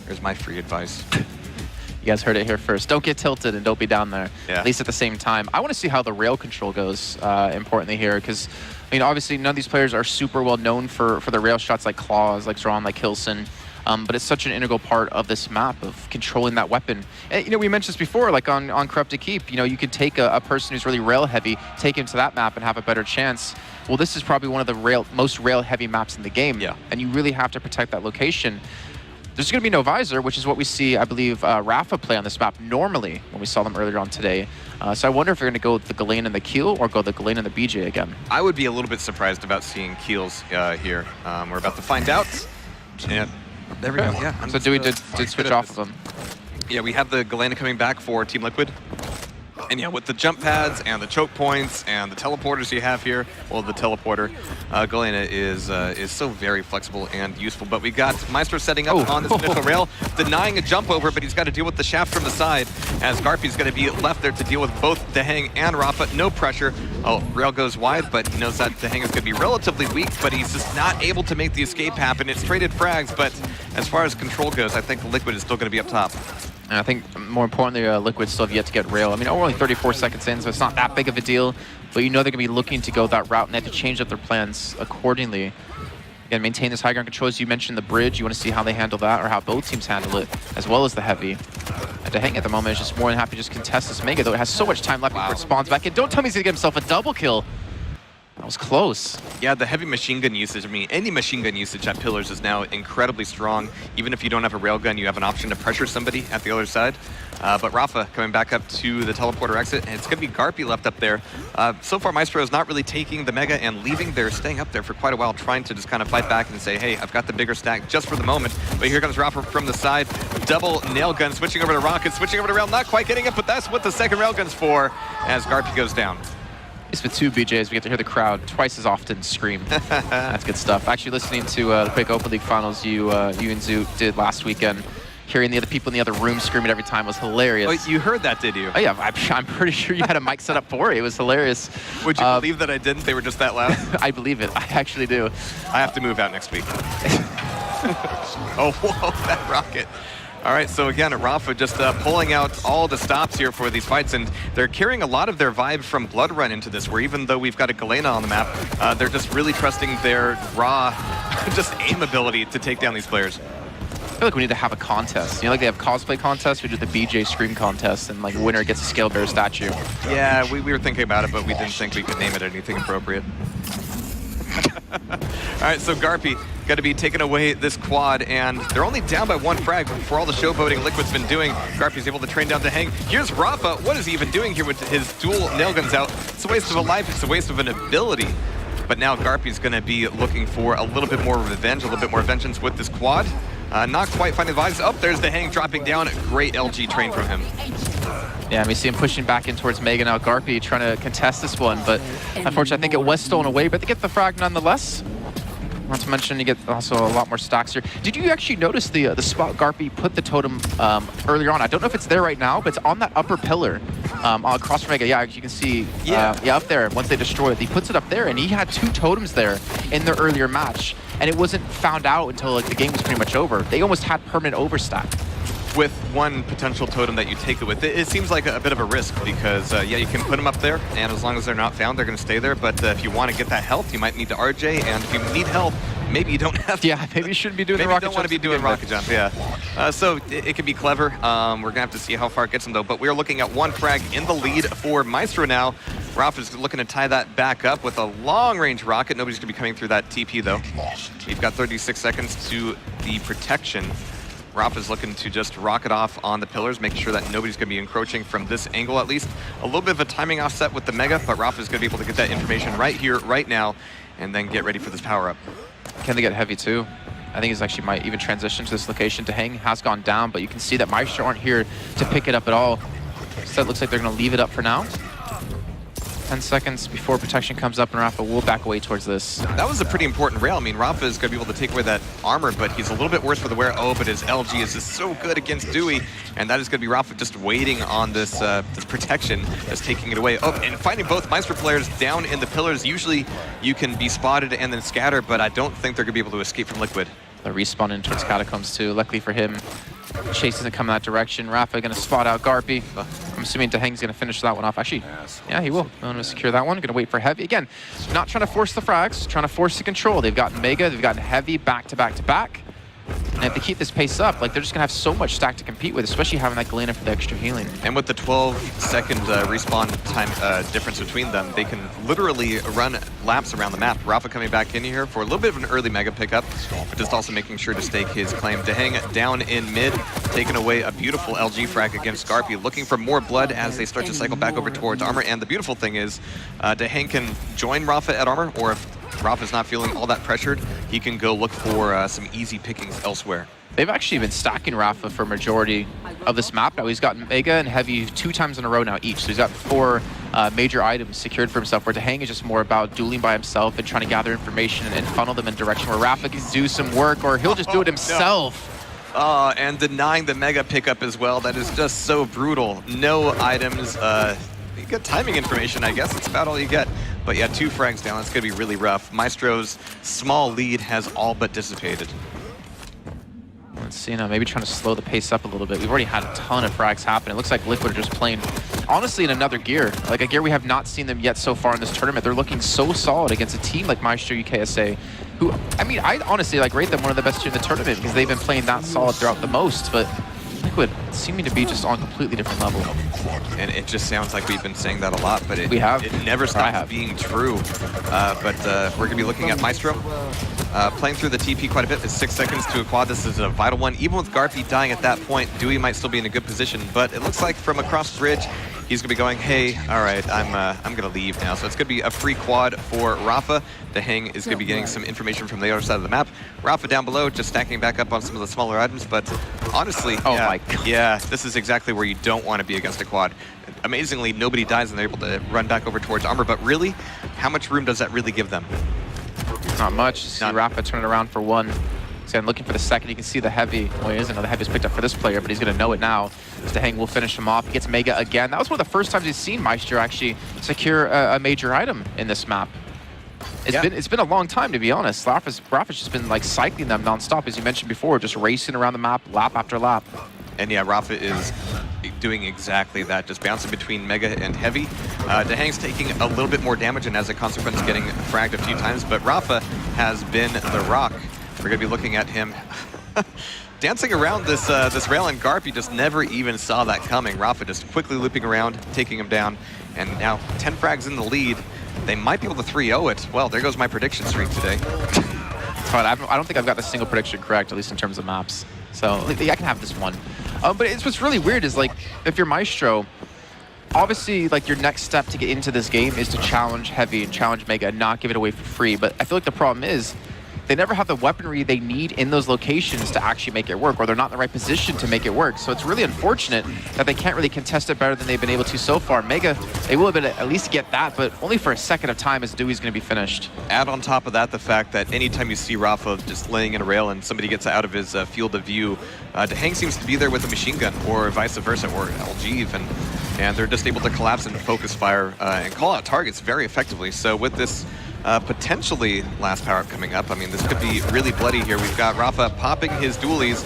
S3: there's my free advice.
S2: You guys heard it here first. Don't get tilted and don't be down there, at least at the same time. I want to see how the rail control goes, importantly here, because I mean, obviously none of these players are super well known for the rail shots like Claws, like Zron, like Hilson. But it's such an integral part of this map of controlling that weapon. And, we mentioned this before, like on Corrupted Keep, you could take a person who's really rail heavy, take him to that map and have a better chance. Well, this is probably one of the most rail heavy maps in the game. Yeah. And you really have to protect that location. There's going to be no visor, which is what we see, I believe, Rafa play on this map normally when we saw them earlier on today. So I wonder if they're going to go with the Ghislaine and the Keel or go the Ghislaine and the BJ again.
S3: I would be a little bit surprised about seeing Keels here. We're about to find out. And there we go. Yeah.
S2: So Dewey did switch off of them.
S3: Yeah, we have the Galena coming back for Team Liquid. And yeah, with the jump pads and the choke points and the teleporters you have here, well, the teleporter, Galena is so very flexible and useful. But we got Myztro setting up on this initial rail, denying a jump over, but he's got to deal with the shaft from the side as Garpy's going to be left there to deal with both Dehang and Rafa. No pressure. Oh, rail goes wide, but he knows that Dehang is going to be relatively weak, but he's just not able to make the escape happen. It's traded frags, but as far as control goes, I think Liquid is still going to be up top.
S2: And I think more importantly, Liquid still have yet to get rail. I mean, we're only 34 seconds in, so it's not that big of a deal. But you know they're going to be looking to go that route, and they have to change up their plans accordingly. Again, maintain this high ground control. As you mentioned the bridge, you want to see how they handle that, or how both teams handle it, as well as the heavy. And to hang at the moment is just more than happy to just contest this Mega, though it has so much time left before it spawns back in. Don't tell me he's going to get himself a double kill. That was close.
S3: Yeah, the heavy machine gun usage, I mean, any machine gun usage at Pillars is now incredibly strong. Even if you don't have a railgun, you have an option to pressure somebody at the other side. But Rafa coming back up to the teleporter exit, and it's going to be Garpy left up there. So far, Myztro is not really taking the Mega and leaving. They're staying up there for quite a while, trying to just kind of fight back and say, hey, I've got the bigger stack just for the moment. But here comes Rafa from the side. Double nail gun, switching over to Rocket, switching over to Rail, not quite getting it, but that's what the second railgun's for as Garpy goes down.
S2: It's with 2 BJs, we get to hear the crowd twice as often scream. That's good stuff. Actually, listening to the Quake Open League finals you and Zoot did last weekend, hearing the other people in the other room screaming every time was hilarious.
S3: Oh, you heard that, did you?
S2: Oh yeah, I'm pretty sure you had a mic set up for it. It was hilarious.
S3: Would you believe that I didn't? They were just that loud?
S2: I believe it. I actually do.
S3: I have to move out next week. Oh, whoa, that rocket. All right, so again, Rafa just pulling out all the stops here for these fights, and they're carrying a lot of their vibe from Blood Run into this, where even though we've got a Galena on the map, they're just really trusting their raw just aim ability to take down these players.
S2: I feel like we need to have a contest. You know, like they have cosplay contests. We do the BJ Scream contest, and like winner gets a Scale Bear statue.
S3: Yeah, we were thinking about it, but we didn't think we could name it anything appropriate. All right, so Garpy got to be taking away this quad, and they're only down by 1 frag for all the showboating Liquid's been doing. Garpy's able to train down to hang. Here's Rafa. What is he even doing here with his dual nail guns out? It's a waste of a life. It's a waste of an ability. But now Garpy's going to be looking for a little bit more revenge, a little bit more vengeance with this quad. Not quite finding the vibes. Oh, there's the hang dropping down. Great LG train from him.
S2: Yeah, we see him pushing back in towards Mega now. Garpy trying to contest this one, but unfortunately I think it was stolen away, but they get the frag nonetheless. Not to mention you get also a lot more stacks here. Did you actually notice the spot Garpy put the totem earlier on? I don't know if it's there right now, but it's on that upper pillar across from Mega. Yeah, you can see, yeah, up there. Once they destroy it, he puts it up there, and he had 2 totems there in their earlier match, and it wasn't found out until like the game was pretty much over. They almost had permanent overstack.
S3: With one potential totem that you take it with, it seems like a bit of a risk because, yeah, you can put them up there, and as long as they're not found, they're going to stay there. But if you want to get that health, you might need to RJ, and if you need help, maybe you don't have to.
S2: Yeah, maybe you shouldn't be doing the
S3: rocket
S2: jump.
S3: Maybe you don't want to be doing rocket jump, yeah. So it can be clever. We're going to have to see how far it gets them, though. But we are looking at 1 frag in the lead for Myztro now. Rafa is looking to tie that back up with a long-range rocket. Nobody's going to be coming through that TP, though. We've got 36 seconds to the protection. Rafa's looking to just rocket off on the pillars, making sure that nobody's going to be encroaching from this angle at least. A little bit of a timing offset with the Mega, but Rafa's going to be able to get that information right here, right now, and then get ready for this power-up.
S2: Can they get heavy too? I think he's actually might even transition to this location to hang. Has gone down, but you can see that Myztro aren't here to pick it up at all. So it looks like they're going to leave it up for now. 10 seconds before protection comes up, and Rafa will back away towards this.
S3: That was a pretty important rail. I mean, Rafa is going to be able to take away that armor, but he's a little bit worse for the wear. Oh, but his LG is just so good against Dewey, and that is going to be Rafa just waiting on this this protection, just taking it away. Oh, and finding both Myztro players down in the pillars. Usually you can be spotted and then scatter, but I don't think they're going to be able to escape from Liquid.
S2: They're respawning towards Catacombs too. Luckily for him, Chase doesn't come in that direction. Rafa going to spot out Garpy. I'm assuming Deheng's going to finish that one off. Actually, yeah, he will. Going to secure that one. Going to wait for Heavy. Again, not trying to force the frags, trying to force the control. They've got Mega, they've got Heavy back to back to back. And if they keep this pace up, like they're just going to have so much stack to compete with, especially having that Galena for the extra healing.
S3: And with the 12-second respawn time difference between them, they can literally run laps around the map. Rafa coming back in here for a little bit of an early Mega pickup, but just also making sure to stake his claim. Deheng down in mid, taking away a beautiful LG frag against Garpy, looking for more blood as they start to cycle back over towards armor. And the beautiful thing is, Deheng can join Rafa at armor, or if Rafa's not feeling all that pressured, he can go look for some easy pickings elsewhere.
S2: They've actually been stacking Rafa for majority of this map now. He's gotten Mega and Heavy 2 times in a row now each. So he's got 4 major items secured for himself, where Deheng is just more about dueling by himself and trying to gather information and funnel them in a direction where Rafa can do some work, or he'll just do it himself.
S3: No. And denying the Mega pickup as well. That is just so brutal. No items. You get timing information, I guess. It's about all you get. But yeah, 2 frags down. It's going to be really rough. Myztro's small lead has all but dissipated.
S2: Let's see now, maybe trying to slow the pace up a little bit. We've already had a ton of frags happen. It looks like Liquid are just playing, honestly, in another gear. Like a gear we have not seen them yet so far in this tournament. They're looking so solid against a team like Myztro UKSA, who, I mean, I honestly like rate them one of the best teams in the tournament because they've been playing that solid throughout the most, but Liquid seeming to be just on a completely different level.
S3: And it just sounds like we've been saying that a lot, but it never
S2: I
S3: stops
S2: have.
S3: being true. But we're going to be looking at Myztro. Playing through the TP quite a bit. It's 6 seconds to a quad. This is a vital one. Even with Garpy dying at that point, Dewey might still be in a good position, but it looks like from across the bridge, he's going to be going, hey, all right, I'm going to leave now. So it's going to be a free quad for Rafa. Deheng is going to be getting some information from the other side of the map. Rafa down below, just stacking back up on some of the smaller items, but honestly,
S2: my God.
S3: Yeah, this is exactly where you don't want to be against a quad. Amazingly, nobody dies and they're able to run back over towards armor, but really, how much room does that really give them?
S2: Not much. You see Rafa turn it around for one. Again, looking for the second. You can see the heavy. Well, he isn't. The heavy's picked up for this player, but he's going to know it now. Deheng will finish him off. He gets Mega again. That was one of the first times he's seen Myztro actually secure a major item in this map. It's been a long time, to be honest. Rafa's just been like cycling them nonstop, as you mentioned before, just racing around the map, lap after lap.
S3: And yeah, Rafa is doing exactly that, just bouncing between Mega and Heavy. Deheng's taking a little bit more damage and as a consequence getting fragged a few times, but Rafa has been the rock. We're going to be looking at him dancing around this rail, and Garpy just never even saw that coming. Rafa just quickly looping around, taking him down, and now 10 frags in the lead. They might be able to 3-0 it. Well, there goes my prediction streak today.
S2: I don't think I've got a single prediction correct, at least in terms of maps. So I can have this one. But what's really weird is, like, if you're Myztro, obviously, like, your next step to get into this game is to challenge Heavy and challenge Mega and not give it away for free. But I feel like the problem is they never have the weaponry they need in those locations to actually make it work, or they're not in the right position to make it work. So it's really unfortunate that they can't really contest it better than they've been able to so far. Mega, they will have been at least get that, but only for a second of time as Dewey's going to be finished.
S3: Add on top of that the fact that anytime you see Rafa just laying in a rail and somebody gets out of his field of view, Deheng seems to be there with a machine gun, or vice versa, or LG even. And they're just able to collapse and focus fire and call out targets very effectively. So with this potentially last power-up coming up, I mean, this could be really bloody here. We've got Rafa popping his dualies.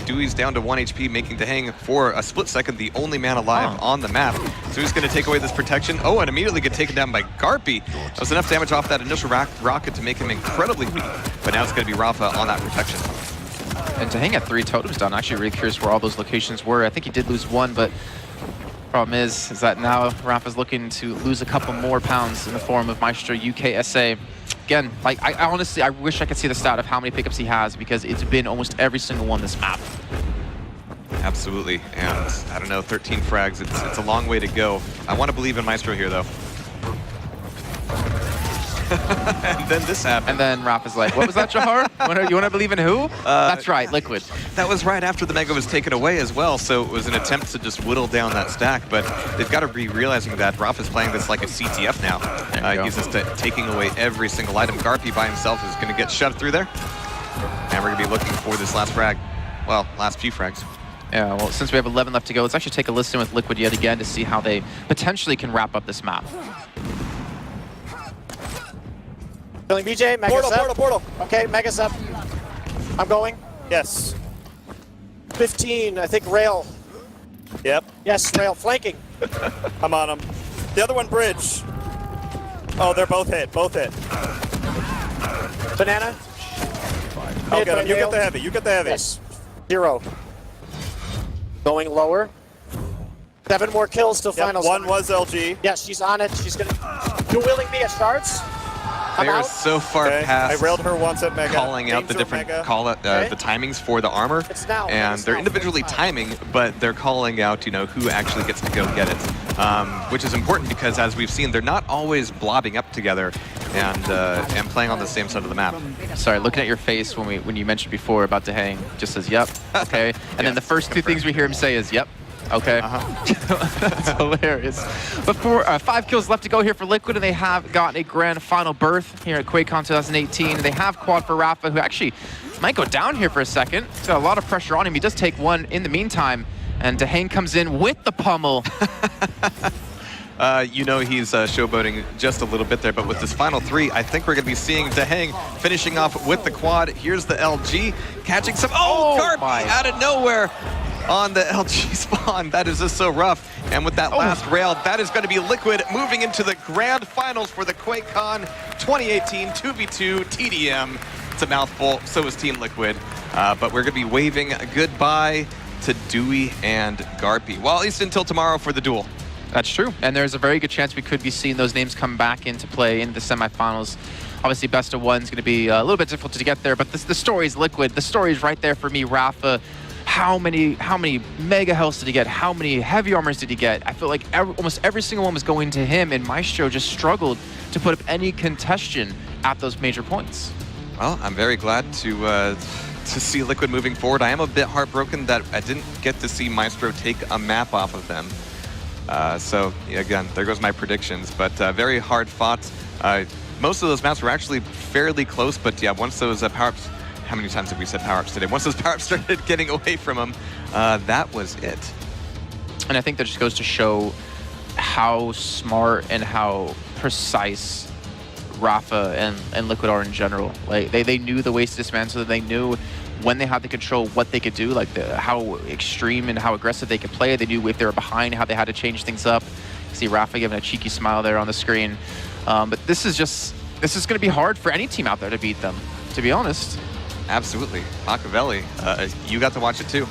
S3: Dewey's down to 1 HP, making Deheng for a split second the only man alive on the map. So he's going to take away this protection. Oh, and immediately get taken down by Garpy. That was enough damage off that initial rocket to make him incredibly weak. But now it's going to be Rafa on that protection.
S2: And Deheng had 3 totems down. Actually, really curious where all those locations were. I think he did lose one, but problem is that now Rafa's looking to lose a couple more pounds in the form of Myztro UKSA. Again, like, I honestly, I wish I could see the stat of how many pickups he has, because it's been almost every single one this map.
S3: Absolutely, and I don't know, 13 frags, it's a long way to go. I want to believe in Myztro here, though. And then this happened.
S2: And then Rafa's like, what was that, Jahar? You want to believe in who? That's right, Liquid.
S3: That was right after the Mega was taken away as well, so it was an attempt to just whittle down that stack, but they've got to be realizing that Rafa's playing this like a CTF now. He's just taking away every single item. Garpy by himself is going to get shoved through there. And we're going to be looking for this last frag. Well, last few frags.
S2: Yeah, well, since we have 11 left to go, let's actually take a listen with Liquid yet again to see how they potentially can wrap up this map.
S5: Killing BJ, Mega's up.
S4: Portal.
S5: Okay, Mega's up. I'm going.
S4: Yes.
S5: 15, I think rail.
S4: Yep.
S5: Yes, rail, flanking.
S4: I'm on him. The other one, bridge. Oh, they're both hit.
S5: Banana.
S4: I'll
S5: Hit
S4: get
S5: by
S4: him. You get
S5: nail.
S4: the heavy. You get the heavy.
S5: Yes. 0. Going lower. 7 more kills till
S4: Yep,
S5: finals.
S4: one was LG.
S5: Yes, she's on it. She's gonna. You willing me at shards? I'm
S3: They're
S5: out.
S3: so far
S4: Okay.
S3: past
S4: I railed her once at Mega.
S3: calling out the
S4: Danger
S3: different
S4: Mega.
S3: the timings for the armor,
S5: It's now.
S3: and
S5: It's
S3: they're
S5: now.
S3: individually timing, but they're calling out, you know, who actually gets to go get it, which is important because, as we've seen, they're not always blobbing up together and playing on the same side of the map.
S2: Sorry, looking at your face when you mentioned before about Deheng, just says, yep, okay. And then the first 2 things we hear him say is, yep, okay. That's hilarious. But 5 kills left to go here for Liquid, and they have gotten a grand final berth here at QuakeCon 2018. They have quad for Rafa, who actually might go down here for a second. He's got a lot of pressure on him. He does take one in the meantime, and Deheng comes in with the pummel.
S3: You know he's showboating just a little bit there, but with this final 3, I think we're going to be seeing Dehang finishing off with the quad. Here's the LG, catching some, Garpy out of nowhere on the LG spawn. That is just so rough. And with that last rail, that is going to be Liquid moving into the grand finals for the QuakeCon 2018 2v2 TDM. It's a mouthful, so is Team Liquid. But we're going to be waving goodbye to Dewey and Garpy. Well, at least until tomorrow for the duel.
S2: That's true. And there's a very good chance we could be seeing those names come back into play in the semifinals. Obviously, best of one's going to be a little bit difficult to get there, but the story's Liquid. The story's right there for me. Rafa, how many mega healths did he get? How many heavy armors did he get? I feel like almost every single one was going to him, and Myztro just struggled to put up any contention at those major points.
S3: Well, I'm very glad to see Liquid moving forward. I am a bit heartbroken that I didn't get to see Myztro take a map off of them. So again, there goes my predictions, but very hard fought. Most of those maps were actually fairly close, but yeah, once those power-ups, how many times have we said power-ups today? Once those power-ups started getting away from him, that was it.
S2: And I think that just goes to show how smart and how precise Rafa and Liquid are in general. Like they knew the ways to dismantle, they knew when they had the control what they could do, like how extreme and how aggressive they could play. They knew if they were behind how they had to change things up. See Rafa giving a cheeky smile there on the screen. But this is going to be hard for any team out there to beat them, to be honest.
S3: Absolutely. Machiavelli, you got to watch it too.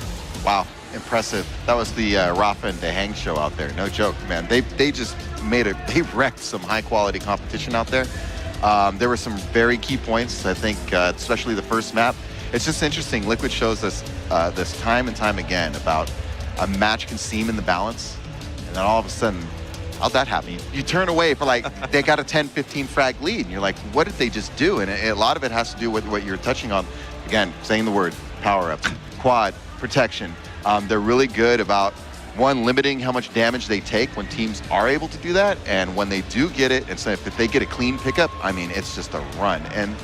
S1: Wow, impressive. That was the Rafa and Dehang show out there. No joke, man. They just they wrecked some high quality competition out there. There were some very key points, I think, especially the first map. It's just interesting. Liquid shows us this time and time again about a match can seem in the balance, and then all of a sudden, how'd that happen? You turn away for like, they got a 10-15 frag lead, and you're like, what did they just do? And a lot of it has to do with what you're touching on. Again, saying the word, power-up, quad, protection. They're really good about, one, limiting how much damage they take when teams are able to do that, and when they do get it, and so if they get a clean pickup, I mean, it's just a run. And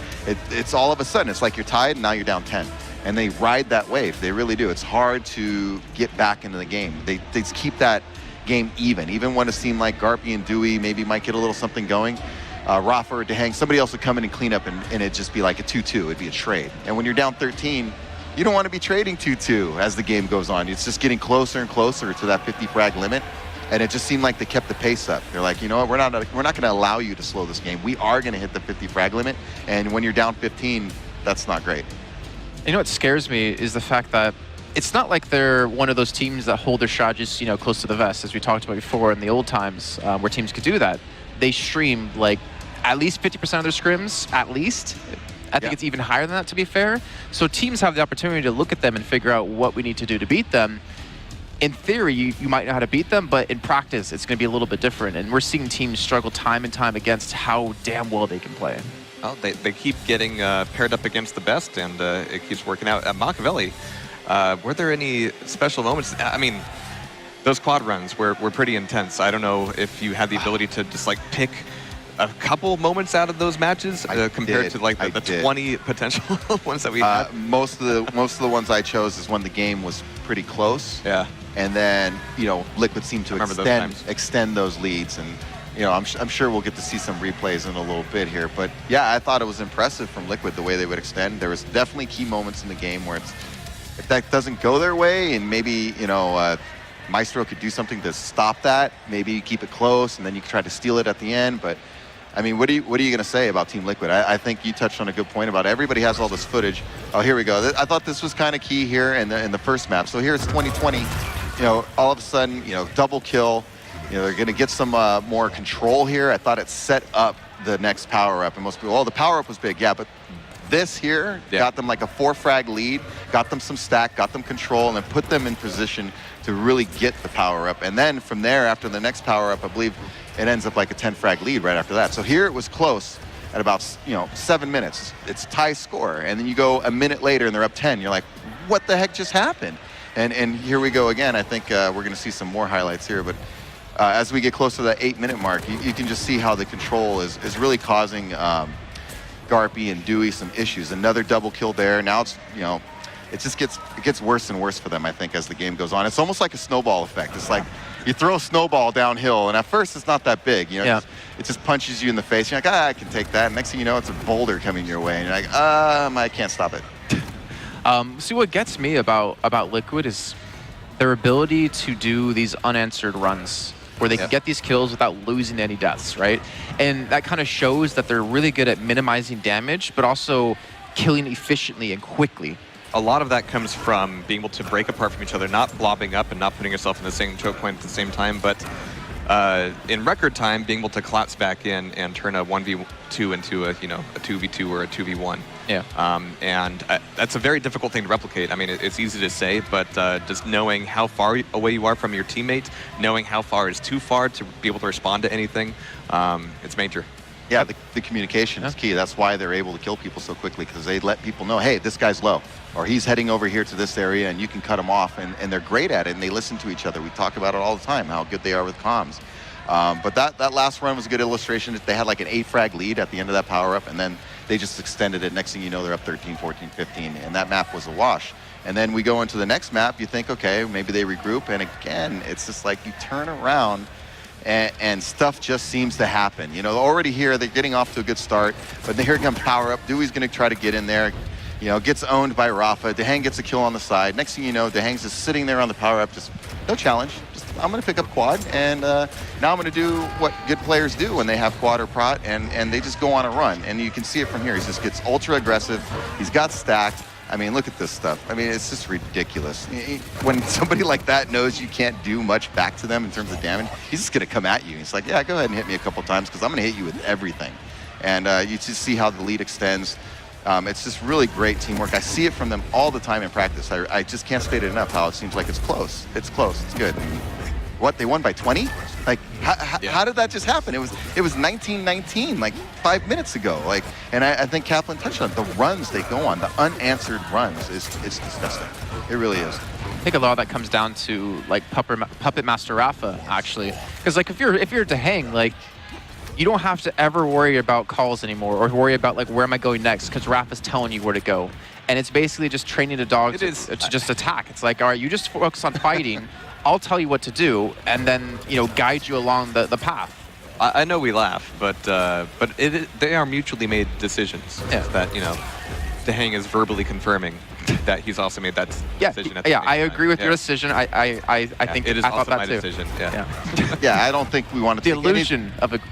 S1: it's all of a sudden, it's like you're tied, and now you're down 10. And they ride that wave, they really do. It's hard to get back into the game. They keep that game even when it seemed like Garpy and Dewey maybe might get a little something going. Rafa or Dehang, somebody else would come in and clean up, and it'd just be like a 2-2, it'd be a trade. And when you're down 13, you don't want to be trading 2-2 as the game goes on. It's just getting closer and closer to that 50 frag limit. And it just seemed like they kept the pace up. They're like, you know what, we're not going to allow you to slow this game. We are going to hit the 50 frag limit. And when you're down 15, that's not great.
S2: You know what scares me is the fact that it's not like they're one of those teams that hold their strategies, close to the vest, as we talked about before in the old times, where teams could do that. They stream like at least 50% of their scrims, at least. I think it's even higher than that, to be fair. So teams have the opportunity to look at them and figure out what we need to do to beat them. In theory, you might know how to beat them, but in practice, it's going to be a little bit different. And we're seeing teams struggle time and time against how damn well they can play.
S3: Well, they keep getting paired up against the best, and it keeps working out. Machiavelli, were there any special moments? I mean, those quad runs were pretty intense. I don't know if you had the ability to just like pick a couple moments out of those matches compared to like the 20 potential ones that we had.
S1: Most of the ones I chose is when the game was pretty close.
S3: Yeah.
S1: And then Liquid seemed to extend those leads, and I'm sure we'll get to see some replays in a little bit here. But yeah, I thought it was impressive from Liquid the way they would extend. There was definitely key moments in the game where if that doesn't go their way, and maybe Myztro could do something to stop that. Maybe keep it close, and then you can try to steal it at the end. But I mean, what are you going to say about Team Liquid? I think you touched on a good point about everybody has all this footage. Oh, here we go. I thought this was kind of key here in the first map. So here it's 2020. All of a sudden, double kill. They're going to get some more control here. I thought it set up the next power up, and most people, the power up was big, yeah, but this here got them like a 4 frag lead, got them some stack, got them control, and then put them in position to really get the power up. And then from there, after the next power up, I believe it ends up like a 10 frag lead right after that. So here it was close at about 7 minutes. It's tie score, and then you go a minute later and they're up 10. You're like, what the heck just happened? And here we go again. I think we're going to see some more highlights here, but as we get close to that 8-minute mark, you can just see how the control is really causing Garpy and Dewey some issues. Another double kill there. Now it's it gets worse and worse for them, I think, as the game goes on. It's almost like a snowball effect. It's like you throw a snowball downhill, and at first it's not that big. You know, it just punches you in the face. You're like, I can take that. And next thing you know, it's a boulder coming your way, and you're like, I can't stop it.
S2: See, what gets me about Liquid is their ability to do these unanswered runs where they can get these kills without losing any deaths, right? And that kind of shows that they're really good at minimizing damage, but also killing efficiently and quickly.
S3: A lot of that comes from being able to break apart from each other, not blobbing up and not putting yourself in the same choke point at the same time, but in record time, being able to collapse back in and turn a 1v2 into a 2v2 or a 2v1.
S2: Yeah.
S3: And that's a very difficult thing to replicate. I mean, it's easy to say, but just knowing how far away you are from your teammate, knowing how far is too far to be able to respond to anything, it's major.
S1: Yeah, the communication is key. That's why they're able to kill people so quickly, because they let people know, hey, this guy's low, or he's heading over here to this area, and you can cut him off, and they're great at it, and they listen to each other. We talk about it all the time, how good they are with comms. But that last run was a good illustration. They had like an 8-frag lead at the end of that power-up, and then they just extended it. Next thing you know, they're up 13, 14, 15, and that map was a wash. And then we go into the next map, you think, okay, maybe they regroup, and again, it's just like you turn around, and stuff just seems to happen. You know, already here, they're getting off to a good start, but here comes power up. Dewey's going to try to get in there. You know, gets owned by Rafa. Dehang gets a kill on the side. Next thing you know, Dehang's just sitting there on the power up, just no challenge. Just, I'm going to pick up quad, and now I'm going to do what good players do when they have quad or prot, and they just go on a run. And you can see it from here. He just gets ultra aggressive. He's got stacked. I mean, look at this stuff. I mean, it's just ridiculous. When somebody like that knows you can't do much back to them in terms of damage, he's just going to come at you. He's like, yeah, go ahead and hit me a couple times, because I'm going to hit you with everything. And you just see how the lead extends. It's just really great teamwork. I see it from them all the time in practice. I just can't state it enough how it seems like it's close. It's close. It's good. What, they won by 20? Like, how did that just happen? It was 19-19, like 5 minutes ago. Like, and I think Kaplan touched on it. The runs they go on, the unanswered runs, it's disgusting. It really is.
S2: I think a lot of that comes down to like Puppet Master Rafa, actually, because like if you're Dehang, like, you don't have to ever worry about calls anymore or worry about like where am I going next, because Rafa's telling you where to go. And it's basically just training a dog to just attack. It's like, all right, you just focus on fighting. I'll tell you what to do, and then, you know, guide you along the path.
S3: I know we laugh, but they are mutually made decisions.
S2: Yeah.
S3: That, you know, Dehang is verbally confirming that he's also made that decision. At the same
S2: I
S3: time.
S2: agree with your decision. I think
S3: it is
S2: I
S3: also
S2: thought that
S3: my
S2: too.
S3: decision.
S1: Yeah, I don't think we want to
S2: The
S1: take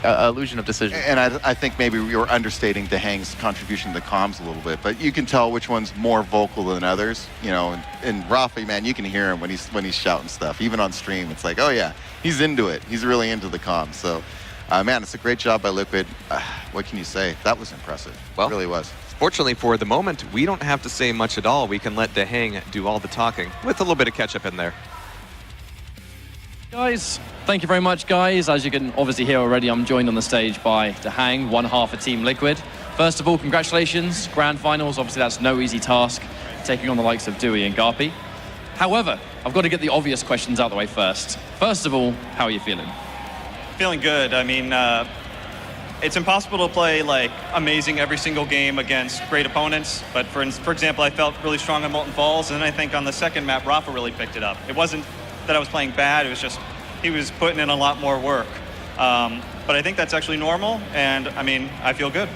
S2: illusion of decision.
S1: And I think maybe we were understating Dehang's contribution to the comms a little bit, but you can tell which one's more vocal than others. You know, and Rafi, man, you can hear him when he's shouting stuff, even on stream. It's like, oh yeah, he's into it. He's really into the comms. So, man, it's a great job by Liquid. What can you say? That was impressive.
S3: Well,
S1: it really was.
S3: Fortunately for the moment, we don't have to say much at all. We can let Dehang do all the talking with a little bit of catch-up in there.
S6: Guys, thank you very much, guys. As you can obviously hear already, I'm joined on the stage by Dehang, one half of Team Liquid. First of all, congratulations. Grand finals, obviously that's no easy task, taking on the likes of Dewey and Garpy. However, I've got to get the obvious questions out the way first. First of all, how are you feeling?
S4: Feeling good. I mean, it's impossible to play like amazing every single game against great opponents, but for example, I felt really strong on Molten Falls, and then I think on the second map, Rafa really picked it up. It wasn't that I was playing bad, it was just he was putting in a lot more work. But I think that's actually normal, and I mean, I feel good.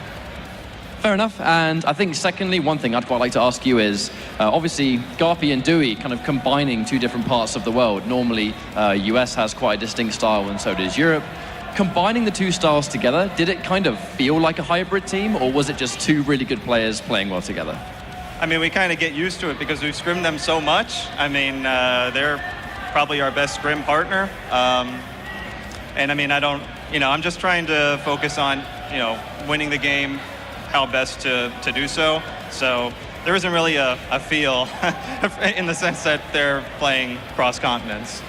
S6: Fair enough. And I think secondly, one thing I'd quite like to ask you is, obviously Garpy and Dewey kind of combining two different parts of the world. Normally, US has quite a distinct style, and so does Europe. Combining the two styles together, did it kind of feel like a hybrid team, or was it just two really good players playing well together?
S4: I mean, we kind of get used to it because we've scrimmed them so much. I mean, they're probably our best scrim partner. And I mean, I'm just trying to focus on, winning the game, how best to do so. So there isn't really a feel in the sense that they're playing cross continents.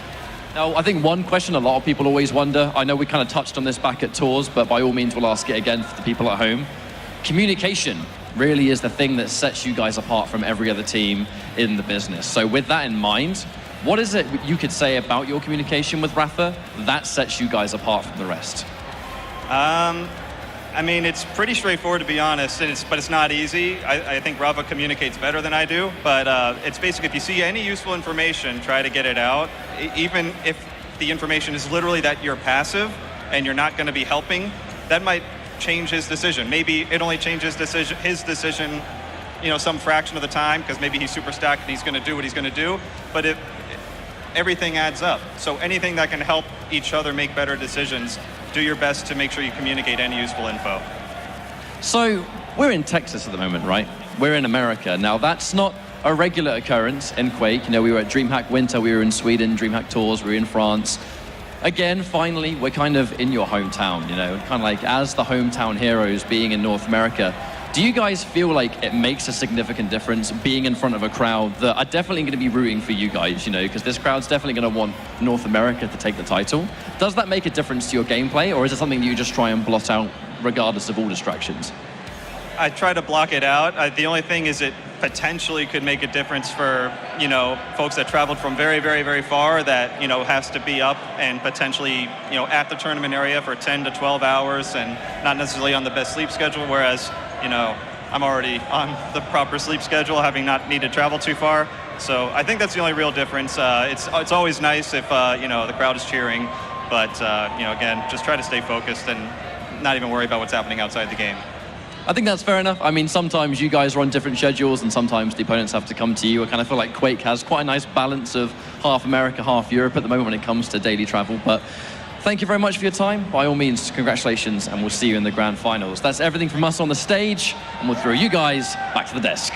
S6: Now, I think one question a lot of people always wonder, I know we kind of touched on this back at tours, but by all means we'll ask it again for the people at home. Communication really is the thing that sets you guys apart from every other team in the business. So with that in mind, what is it you could say about your communication with Rafa that sets you guys apart from the rest?
S4: I mean, it's pretty straightforward, to be honest, but it's not easy. I think Rafa communicates better than I do, but it's basically, if you see any useful information, try to get it out. Even if the information is literally that you're passive and you're not going to be helping, that might change his decision. Maybe it only changes his decision, some fraction of the time, because maybe he's super stacked and he's going to do what he's going to do, but everything adds up. So anything that can help each other make better decisions, do your best to make sure you communicate any useful info.
S6: So we're in Texas at the moment, right? We're in America. Now that's not a regular occurrence in Quake. We were at DreamHack Winter, we were in Sweden, DreamHack Tours, we were in France. Again, finally, we're kind of in your hometown, kind of like as the hometown heroes being in North America. Do you guys feel like it makes a significant difference being in front of a crowd that are definitely going to be rooting for you guys, because this crowd's definitely going to want North America to take the title? Does that make a difference to your gameplay, or is it something that you just try and blot out regardless of all distractions?
S4: I try to block it out. The only thing is it potentially could make a difference for, folks that traveled from very, very, very far that, has to be up and potentially, at the tournament area for 10 to 12 hours and not necessarily on the best sleep schedule, whereas, I'm already on the proper sleep schedule, having not needed to travel too far. So I think that's the only real difference. It's always nice if, the crowd is cheering, but, again, just try to stay focused and not even worry about what's happening outside the game.
S6: I think that's fair enough. I mean, sometimes you guys are on different schedules and sometimes the opponents have to come to you. I kind of feel like Quake has quite a nice balance of half America, half Europe at the moment when it comes to daily travel. But thank you very much for your time. By all means, congratulations, and we'll see you in the grand finals. That's everything from us on the stage, and we'll throw you guys back to the desk.